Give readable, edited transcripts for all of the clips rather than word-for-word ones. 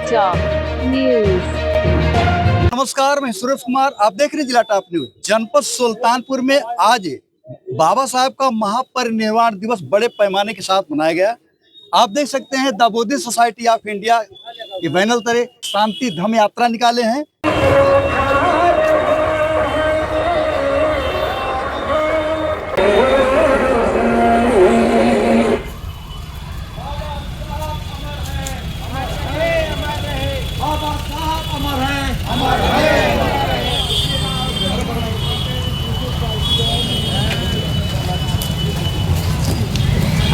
Top news. नमस्कार, मैं सुरेश कुमार, आप देख रहे हैं जिला टॉप न्यूज। जनपद सुल्तानपुर में आज बाबा साहब का महापरिनिर्वाण दिवस बड़े पैमाने के साथ मनाया गया। आप देख सकते हैं the Buddhist society of India के बैनर तले शांति धम्म यात्रा निकाले हैं। बाबा साहब अमर हैं, अमर हैं।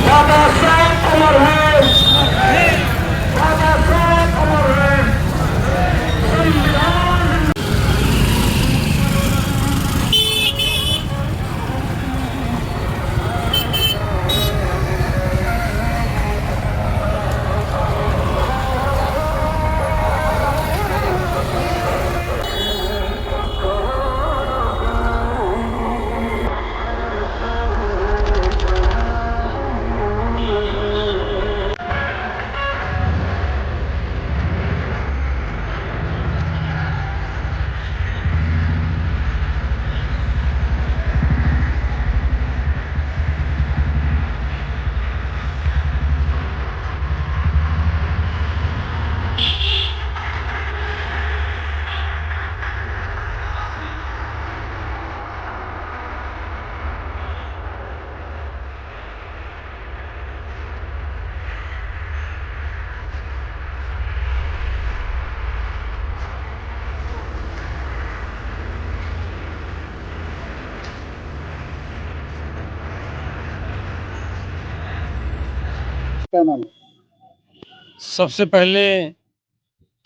बाबा साहब अमर हैं, बाबा साहब अमर हैं। क्या नाम है? सबसे पहले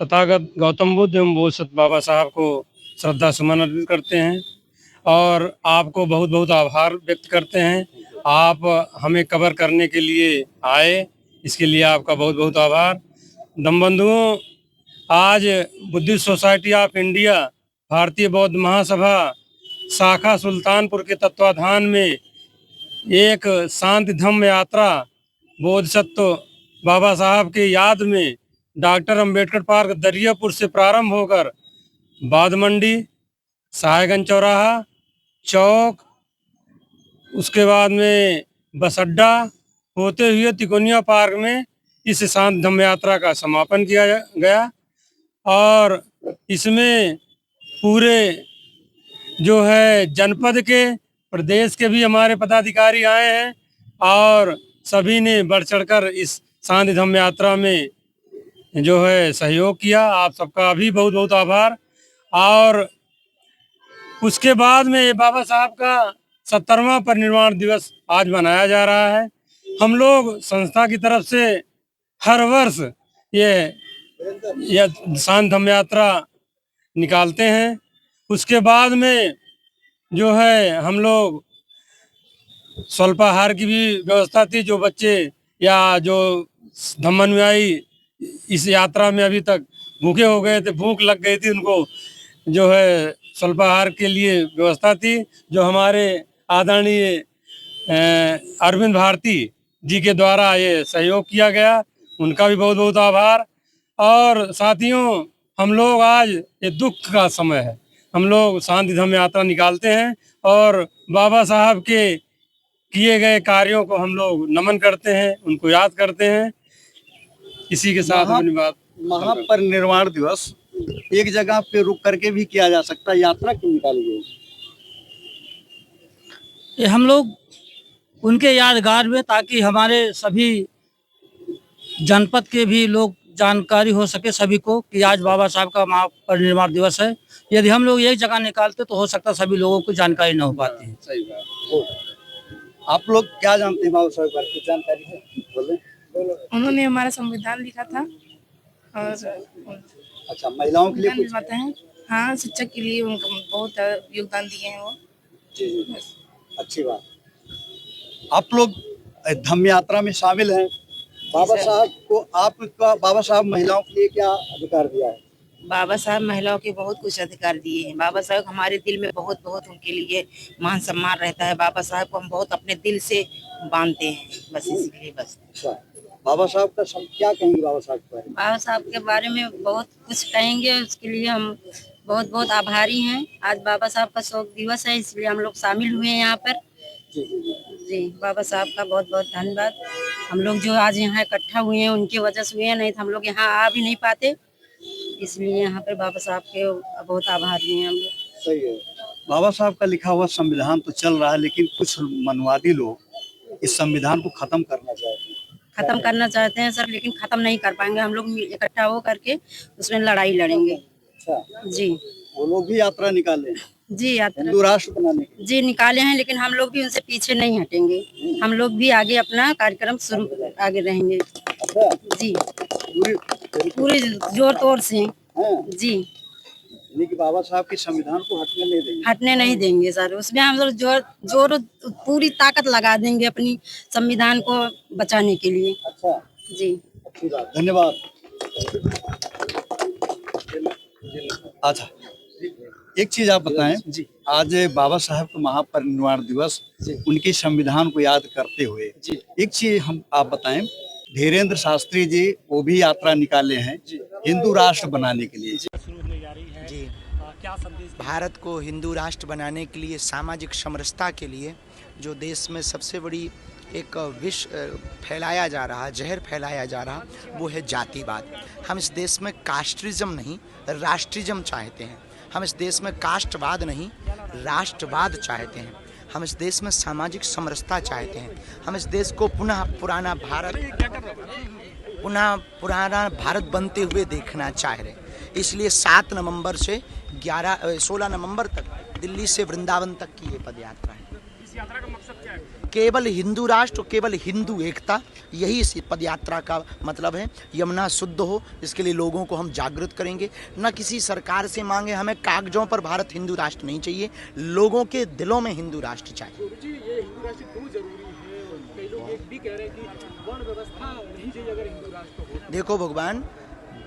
तथागत गौतम बुद्ध एवं बोधिसत्व बाबा साहब को श्रद्धा सुमन अर्पित करते हैं और आपको बहुत बहुत आभार व्यक्त करते हैं। आप हमें कवर करने के लिए आए, इसके लिए आपका बहुत बहुत आभार। दम बंधुओं, आज बुद्धिस्ट सोसाइटी ऑफ इंडिया भारतीय बौद्ध महासभा शाखा सुल्तानपुर के तत्वाधान में एक शांति धम्म यात्रा बोधिसत्व बाबा साहब के याद में डॉक्टर अंबेडकर पार्क दरियापुर से प्रारंभ होकर बाद मंडी, साहेगंज चौराहा चौक, उसके बाद में बस अड्डा होते हुए तिकोनिया पार्क में इस शांति धम्म यात्रा का समापन किया गया। और इसमें पूरे जो है जनपद के, प्रदेश के भी हमारे पदाधिकारी आए हैं और सभी ने बढ़ चढ़कर इस शांति धम्म यात्रा में जो है सहयोग किया। आप सबका भी बहुत बहुत आभार। और उसके बाद में बाबा साहब का 70वां परिनिर्वाण दिवस आज मनाया जा रहा है। हम लोग संस्था की तरफ से हर वर्ष ये शांति धम्म यात्रा निकालते हैं। उसके बाद में जो है हम लोग स्वल्पाहार की भी व्यवस्था थी। जो बच्चे या जो धम्मानुयायी इस यात्रा में अभी तक भूखे हो गए थे, भूख लग गई थी, उनको जो है स्वल्पाहार के लिए व्यवस्था थी, जो हमारे आदरणीय अरविंद भारती जी के द्वारा ये सहयोग किया गया। उनका भी बहुत बहुत आभार। और साथियों, हम लोग आज ये दुख का समय है, हम लोग शांति धम्म यात्रा निकालते हैं और बाबा साहब के किए गए कार्यों को हम लोग नमन करते हैं, उनको याद करते हैं। इसी के साथ अपनी बात। महापरिनिर्वाण दिवस एक जगह पे रुक करके भी किया जा सकता है, यात्रा क्यों निकाली गई? ये हम लोग उनके यादगार में, ताकि हमारे सभी जनपद के भी लोग जानकारी हो सके सभी को कि आज बाबा साहब का महापरिनिर्वाण दिवस है। यदि हम लोग एक जगह निकालते तो हो सकता सभी लोगों को जानकारी न हो पाती है। सही बात। आप लोग क्या जानते हैं बाबा साहब पर, कुछ जानकारी है? बोले। उन्होंने हमारा संविधान लिखा था और अच्छा, महिलाओं के लिए कुछ दिलवाते हैं। हाँ, शिक्षा के लिए उनका बहुत योगदान दिए हैं वो। जी, अच्छी बात। आप लोग धम्म यात्रा में शामिल हैं। बाबा साहब को आपका बाबा साहब महिलाओं के लिए क्या अधिकार दिया है? बाबा साहब महिलाओं के बहुत कुछ अधिकार दिए हैं। बाबा साहब हमारे दिल में बहुत बहुत उनके लिए मान सम्मान रहता है। बाबा साहब को हम बहुत अपने दिल से मानते हैं, बस इसलिए बस। बाबा साहब का क्या कहेंगे बाबा साहब के बारे में? बाबा साहब के बारे में बहुत कुछ कहेंगे, उसके लिए हम बहुत बहुत आभारी हैं। आज बाबा साहब का शोक दिवस है, इसलिए हम लोग शामिल हुए हैं यहाँ पर। जी, बाबा साहब का बहुत बहुत धन्यवाद। हम लोग जो आज यहाँ इकट्ठा हुए हैं उनकी वजह से हुए हैं, नहीं तो हम लोग यहाँ आ भी नहीं पाते। इसलिए यहाँ पर बाबा साहब के बहुत आभारी हैं हम लोग। सही है। बाबा साहब का लिखा हुआ संविधान तो चल रहा है, लेकिन कुछ मनवादी लोग इस संविधान को खत्म करना चाहते हैं। खत्म करना चाहते हैं सर, लेकिन खत्म नहीं कर पाएंगे। हम लोग इकट्ठा हो करके उसमें लड़ाई लड़ेंगे। अच्छा, जी, वो लोग भी यात्रा निकाले जी यात्रा हिंदू राष्ट्र बनाने के लिए। जी निकाले हैं, लेकिन हम लोग भी उनसे पीछे नहीं हटेंगे। हम लोग भी आगे अपना कार्यक्रम शुरू आगे रहेंगे। अच्छा, जी, पूरी पूरे जोर तोड़ से। हाँ, जी, यानी कि बाबा साहब के संविधान को हटने नहीं देंगे। हटने नहीं देंगे सर। उसमें हम लोग जोर पूरी ताकत लगा देंगे अपनी संविधान को बचाने के लिए। अच्छा, जी, अच्छी बात, धन्यवाद। अच्छा, एक चीज आप बताएं जी, आज बाबा साहब का महापरिनिर्वाण दिवस, उनके संविधान को याद करते हुए जी, एक चीज आप बताएं, धीरेन्द्र शास्त्री जी वो भी यात्रा निकाले हैं हिंदू राष्ट्र बनाने के लिए। जी, भारत को हिंदू राष्ट्र बनाने के लिए, सामाजिक समरसता के लिए जो देश में सबसे बड़ी एक विष फैलाया जा रहा, जहर फैलाया जा रहा, वो है जातिवाद। हम इस देश में कास्टिज्म नहीं राष्ट्रिज्म चाहते हैं। हम इस देश में कास्टवाद नहीं राष्ट्रवाद चाहते हैं। हम इस देश में सामाजिक समरसता चाहते हैं। हम इस देश को पुनः पुराना भारत बनते हुए देखना चाह रहे हैं। इसलिए 7 नवंबर से 16 नवंबर तक दिल्ली से वृंदावन तक की ये पदयात्रा है। इस यात्रा का मकसद क्या है? केवल हिंदू राष्ट्र, केवल हिंदू एकता, यही इस पदयात्रा का मतलब है। यमुना शुद्ध हो, इसके लिए लोगों को हम जागृत करेंगे। न किसी सरकार से मांगे, हमें कागजों पर भारत हिंदू राष्ट्र नहीं चाहिए, लोगों के दिलों में हिंदू राष्ट्र चाहिए। ये हिंदू राष्ट्र क्यों जरूरी है? कई लोग एक भी कह रहे हैं कि वर्ण व्यवस्था नहीं चाहिए अगर हिंदू राष्ट्र हो। देखो भगवान,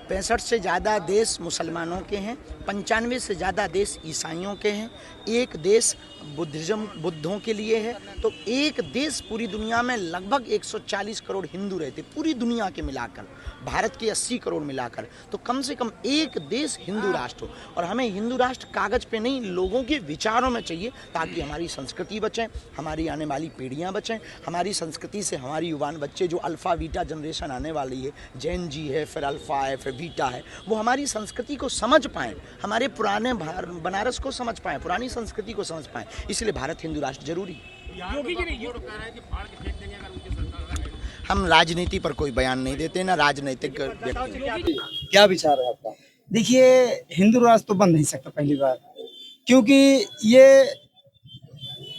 65 से ज़्यादा देश मुसलमानों के हैं, 95 से ज़्यादा देश ईसाइयों के हैं, एक देश बुद्धों के लिए है। तो एक देश पूरी दुनिया में लगभग 140 करोड़ हिंदू रहते, पूरी दुनिया के मिलाकर, भारत के 80 करोड़ मिलाकर। तो कम से कम एक देश हिंदू राष्ट्र हो। और हमें हिंदू राष्ट्र कागज़ पे नहीं, लोगों के विचारों में चाहिए, ताकि हमारी संस्कृति बचे, हमारी आने वाली पीढ़ियाँ बचें। हमारी संस्कृति से हमारी युवान बच्चे, जो अल्फ़ा बीटा जनरेशन आने वाली है, जैन जी है, फिर अल्फ़ा है, फिर बीटा है, वो हमारी संस्कृति को समझ पाएँ, हमारे पुराने बनारस को समझ पाएँ, पुरानी संस्कृति को समझ पाएँ। इसलिए भारत हिंदू राष्ट्र जरूरी है। हम राजनीति पर कोई बयान नहीं देते, ना राजनीतिक व्यक्ति। क्या विचार है आपका? देखिए, हिंदू राष्ट्र तो बन नहीं सकता पहली बार, क्योंकि ये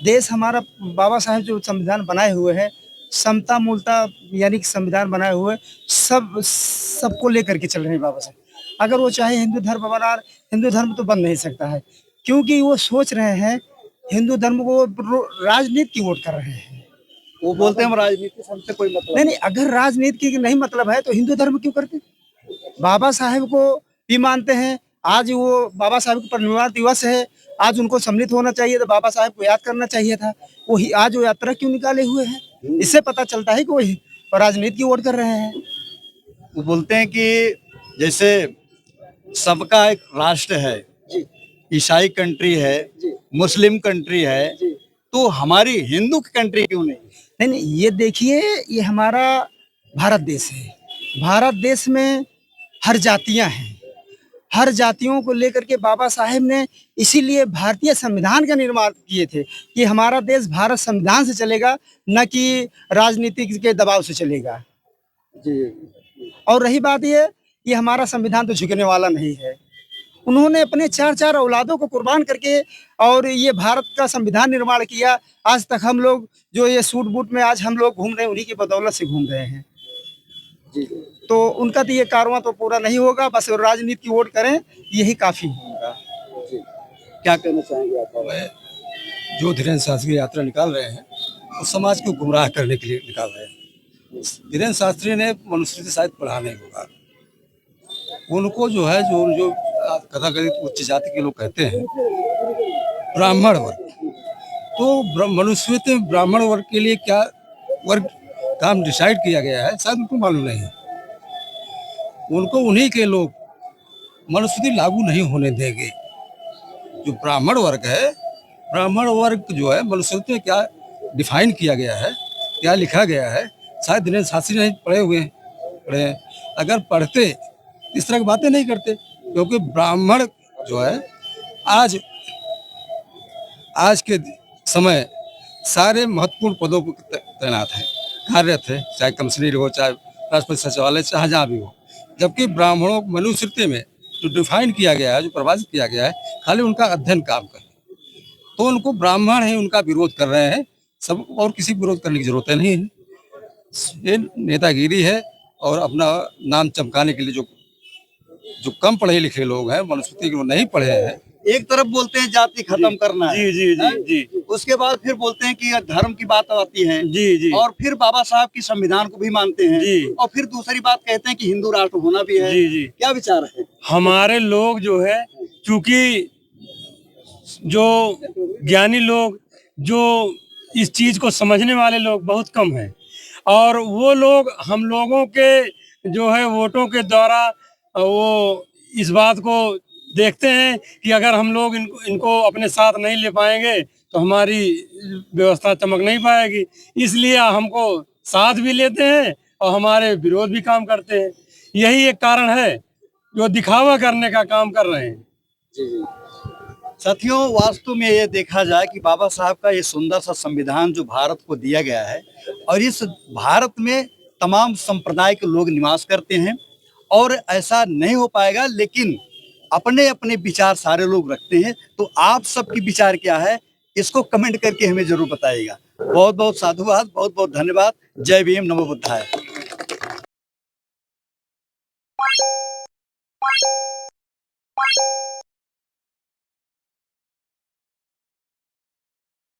देश हमारा, बाबा साहब जो संविधान बनाए हुए हैं, समता मूलता यानी कि संविधान बनाए हुए सबको लेकर के चल रहे हैं बाबा साहब। अगर वो चाहे हिंदू धर्म बना, हिंदू धर्म तो बन नहीं सकता है, क्योंकि वो सोच रहे हैं हिंदू धर्म को राजनीति की वोट कर रहे हैं। वो बोलते हैं हम राजनीति से हमसे कोई मतलब नहीं, अगर राजनीति की नहीं मतलब है तो हिंदू धर्म क्यों करते? बाबा साहब को भी मानते हैं। आज वो बाबा साहब का परिनिर्वाण दिवस है, आज उनको सम्मिलित होना चाहिए था, बाबा साहब को याद करना चाहिए था। वो आज वो यात्रा क्यों निकाले हुए हैं? इससे पता चलता है कि वो राजनीति की वोट कर रहे हैं। वो बोलते हैं कि जैसे सबका एक राष्ट्र है, ईसाई कंट्री है, मुस्लिम कंट्री है, तो हमारी हिंदू की कंट्री क्यों नहीं? नहीं, ये देखिए, ये हमारा भारत देश है। भारत देश में हर जातियां हैं, हर जातियों को लेकर के बाबा साहेब ने इसीलिए भारतीय संविधान का निर्माण किए थे कि हमारा देश भारत संविधान से चलेगा, न कि राजनीति के दबाव से चलेगा। और रही बात ये हमारा संविधान तो झुकने वाला नहीं है। उन्होंने अपने 4 औलादों को कुर्बान करके और ये भारत का संविधान निर्माण किया। आज तक हम लोग जो ये सूट बूट में आज हम लोग घूम रहे हैं, उन्हीं की बदौलत से घूम रहे हैं। तो उनका तो ये कारवां तो पूरा नहीं होगा, बस राजनीति की वोट करें, यही काफी होगा। क्या कहना चाहेंगे आप? जो धीरेन्द्र शास्त्री यात्रा निकाल रहे हैं, वो समाज को गुमराह करने के लिए निकाल रहे हैं। धीरेन्द्र शास्त्री ने मनुस्मृति शायद पढ़ा नहीं होगा। उनको जो है, जो कथाकथित उच्च जाति के लोग कहते हैं ब्राह्मण वर्ग, तो मनुस्मृति में ब्राह्मण वर्ग के लिए क्या वर्ग काम डिसाइड किया गया है शायद उनको मालूम नहीं है। उनको उन्हीं के लोग मनुस्मृति लागू नहीं होने देंगे। जो ब्राह्मण वर्ग है, ब्राह्मण वर्ग जो है मनुस्मृति में क्या डिफाइन किया गया है, क्या लिखा गया है, शायद दिनेश शास्त्री नहीं पढ़े हैं। अगर पढ़ते इस तरह की बातें नहीं करते, क्योंकि ब्राह्मण जो है आज के समय सारे महत्वपूर्ण पदों पर तैनात है, कार्यरत है, चाहे कमिश्नरी हो, चाहे राष्ट्रपति सचिवालय, चाहे जहाँ भी हो। जबकि ब्राह्मणों को मनुस्मृति में जो डिफाइन किया गया है, जो परिभाषित किया गया है, खाली उनका अध्ययन काम करे, तो उनको ब्राह्मण है उनका विरोध कर रहे हैं सब, और किसी विरोध करने की जरूरत नहीं है। ये नेतागिरी है और अपना नाम चमकाने के लिए जो कम पढ़े लिखे लोग हैं, मनुस्मृति को नहीं पढ़े हैं, एक तरफ बोलते हैं जाति खत्म करना है, जी, उसके बाद फिर बोलते हैं कि धर्म की बात आती है, जी, और फिर बाबा साहब की संविधान को भी मानते हैं, जी, और फिर दूसरी बात कहते हैं कि हिंदू राष्ट्र होना भी है। जी। क्या विचार है? हमारे लोग जो है, चूंकि जो ज्ञानी लोग, जो इस चीज को समझने वाले लोग बहुत कम हैं, और वो लोग हम लोगों के जो है वोटों के द्वारा वो इस बात को देखते हैं कि अगर हम लोग इनको अपने साथ नहीं ले पाएंगे तो हमारी व्यवस्था चमक नहीं पाएगी, इसलिए हमको साथ भी लेते हैं और हमारे विरोध भी काम करते हैं। यही एक कारण है जो दिखावा करने का काम कर रहे हैं। साथियों, वास्तव में ये देखा जाए कि बाबा साहब का ये सुंदर सा संविधान जो भारत को दिया गया है, और इस भारत में तमाम संप्रदाय के लोग निवास करते हैं, और ऐसा नहीं हो पाएगा, लेकिन अपने अपने विचार सारे लोग रखते हैं। तो आप सबकी विचार क्या है, इसको कमेंट करके हमें जरूर बताइएगा। बहुत बहुत साधुवाद, बहुत बहुत धन्यवाद। जय भीम, नमो बुद्धाय।